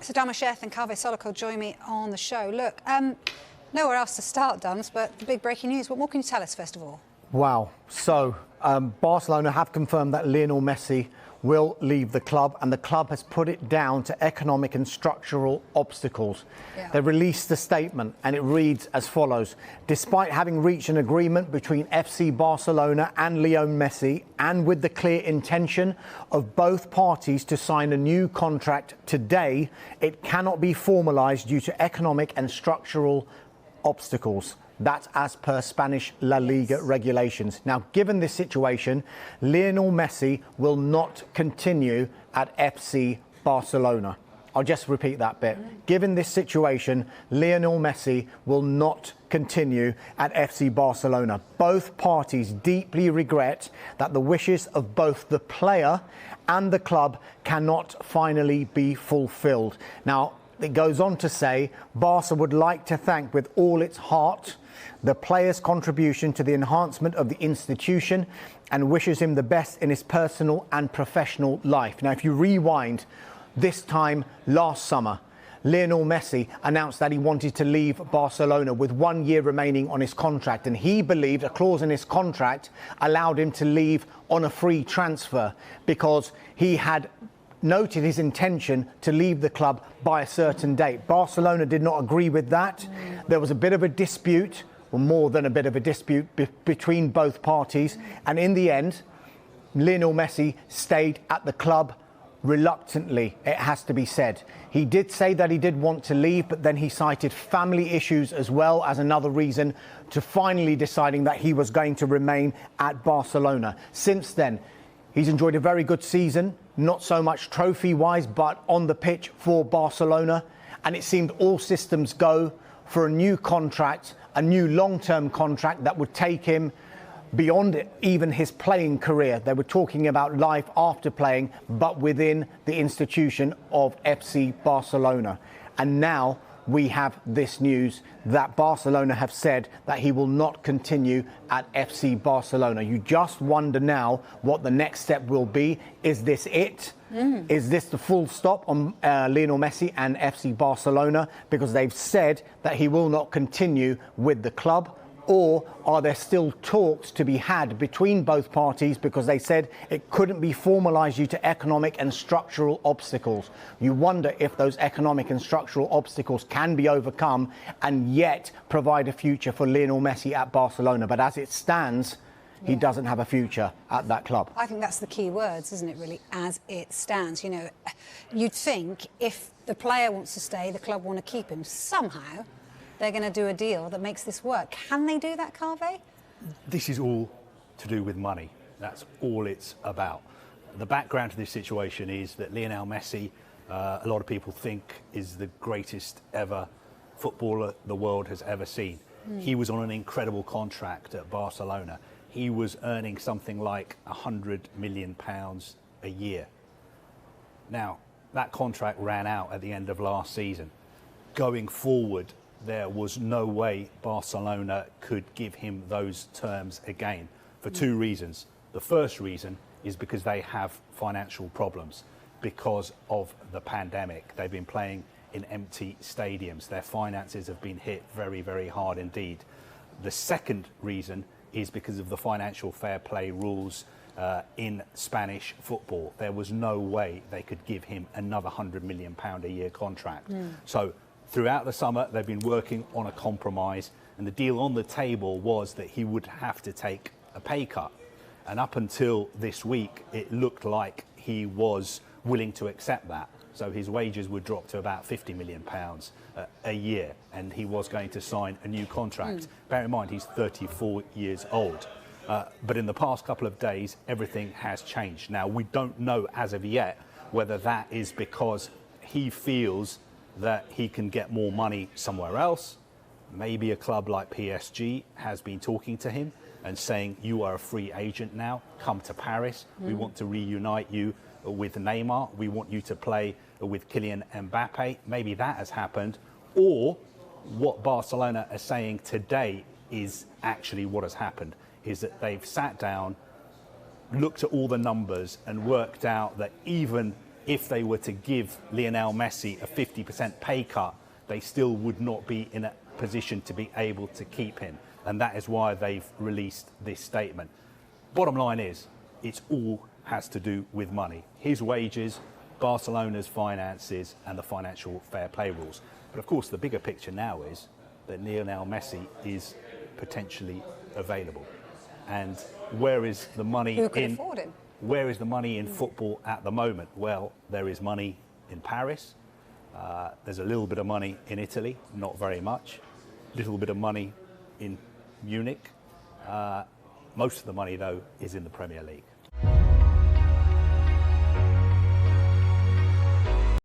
So Dama Sheth and Kaveh Soloko join me on the show. Look, nowhere else to start, Dums, but the big breaking news. What more can you tell us, first of all? Wow. So, Barcelona have confirmed that Lionel Messi will leave the club, and the club has put it down to economic and structural obstacles. Yeah. They released a statement, and it reads as follows. Despite having reached an agreement between FC Barcelona and Lionel Messi, and with the clear intention of both parties to sign a new contract today, it cannot be formalised due to economic and structural obstacles. That's as per Spanish La Liga regulations. Now, given this situation, Lionel Messi will not continue at FC Barcelona. I'll just repeat that bit. Given this situation, Lionel Messi will not continue at FC Barcelona. Both parties deeply regret that the wishes of both the player and the club cannot finally be fulfilled. Now, it goes on to say, Barca would like to thank with all its heart the player's contribution to the enhancement of the institution and wishes him the best in his personal and professional life. Now, if you rewind this time last summer, Lionel Messi announced that he wanted to leave Barcelona with 1 year remaining on his contract, and he believed a clause in his contract allowed him to leave on a free transfer because he had noted his intention to leave the club by a certain date. Barcelona did not agree with that. There was a bit of a dispute, or more than a bit of a dispute, between both parties. And in the end, Lionel Messi stayed at the club reluctantly, it has to be said. He did say that he did want to leave, but then he cited family issues as well as another reason to finally deciding that he was going to remain at Barcelona. Since then, he's enjoyed a very good season, not so much trophy-wise, but on the pitch for Barcelona. And it seemed all systems go for a new contract, a new long-term contract that would take him beyond even his playing career. They were talking about life after playing, but within the institution of FC Barcelona. And now we have this news that Barcelona have said that he will not continue at FC Barcelona. You just wonder now what the next step will be. Is this it? Is this the full stop on Lionel Messi and FC Barcelona? Because they've said that he will not continue with the club. Or are there still talks to be had between both parties because they said it couldn't be formalised due to economic and structural obstacles? You wonder if those economic and structural obstacles can be overcome and yet provide a future for Lionel Messi at Barcelona. But as it stands, he doesn't have a future at that club. I think that's the key words, isn't it, really, as it stands. You know, you'd think if the player wants to stay, the club want to keep him somehow. They're going to do a deal that makes this work. Can they do that, Kaveh? This is all to do with money. That's all it's about. The background to this situation is that Lionel Messi, a lot of people think, is the greatest ever footballer the world has ever seen. He was on an incredible contract at Barcelona. He was earning something like £100 million a year. Now, that contract ran out at the end of last season. Going forward, there was no way Barcelona could give him those terms again for two reasons. The first reason is because they have financial problems because of the pandemic. They've been playing in empty stadiums. Their finances have been hit very, very hard indeed. The second reason is because of the financial fair play rules in Spanish football. There was no way they could give him another £100 million a year contract. So throughout the summer, they've been working on a compromise, and the deal on the table was that he would have to take a pay cut. And up until this week, it looked like he was willing to accept that. So his wages would drop to about £50 million a year, and he was going to sign a new contract. Bear in mind, he's 34 years old. But in the past couple of days, everything has changed. Now, we don't know as of yet whether that is because he feels that he can get more money somewhere else. Maybe a club like PSG has been talking to him and saying, you are a free agent now, come to Paris. We want to reunite you with Neymar. We want you to play with Kylian Mbappe. Maybe that has happened. Or what Barcelona are saying today is actually what has happened, is that they've sat down, looked at all the numbers and worked out that even if they were to give Lionel Messi a 50% pay cut, they still would not be in a position to be able to keep him. And that is why they've released this statement. Bottom line is, it's all has to do with money. His wages, Barcelona's finances, and the financial fair play rules. But of course, the bigger picture now is that Lionel Messi is potentially available. And where is the money Who could afford him? Where is the money in football at the moment? Well, there is money in Paris. There's a little bit of money in Italy, not very much. A little bit of money in Munich. Most of the money, though, is in the Premier League.